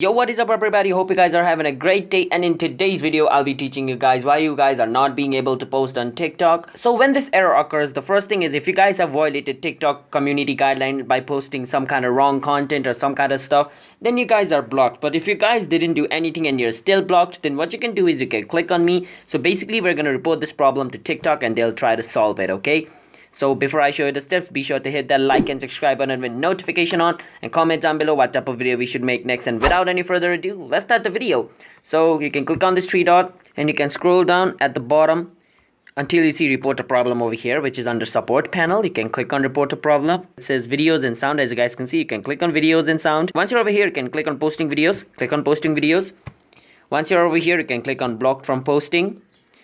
Yo, what is up everybody? Hope you guys are having a great day, and in today's video I'll be teaching you guys why you guys are not being able to post on TikTok. So when this error occurs, the first thing is if you guys have violated TikTok community guideline by posting some kind of wrong content or some kind of stuff, then you guys are blocked. But if you guys didn't do anything and you're still blocked, then what you can do is you can click on me. So basically we're going to report this problem to TikTok and they'll try to solve it, okay? So before I show you the steps, be sure to hit that like and subscribe button with notification on, and comment down below what type of video we should make next. And without any further ado, let's start the video. So you can click on this three dot and you can scroll down at the bottom until you see report a problem over here, which is under support panel. You can click on report a problem. It says videos and sound. As you guys can see, you can click on videos and sound. Once you're over here, you can click on posting videos. Click on posting videos. Once you're over here, you can click on blocked from posting.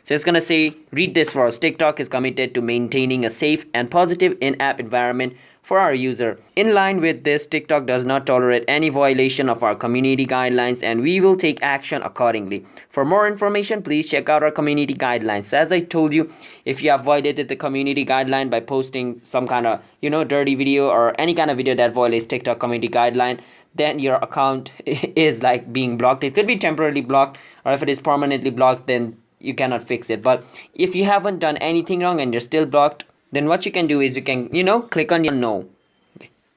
So it's going to say, read this for us. TikTok is committed to maintaining a safe and positive in-app environment for our user. In line with this, TikTok does not tolerate any violation of our community guidelines, and we will take action accordingly. For more information, please check out our community guidelines. So as I told you, if you have violated the community guideline by posting some kind of, dirty video or any kind of video that violates TikTok community guideline, then your account is like being blocked. It could be temporarily blocked, or if it is permanently blocked, then you cannot fix it. But if you haven't done anything wrong and you're still blocked, then what you can do is you can click on no.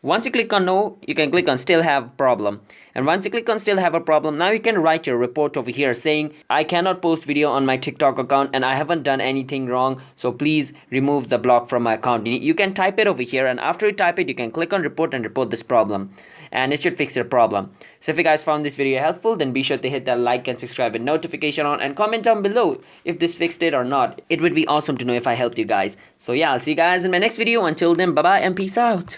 Once you click on no, you can click on still have problem, and once you click on still have a problem, now you can write your report over here saying, I cannot post video on my TikTok account and I haven't done anything wrong, so please remove the block from my account. You can type it over here, and after you type it, you can click on report and report this problem, and it should fix your problem. So if you guys found this video helpful, then be sure to hit that like and subscribe with notification on, and comment down below if this fixed it or not. It would be awesome to know if I helped you guys. So yeah, I'll see you guys in my next video. Until then, bye bye and peace out.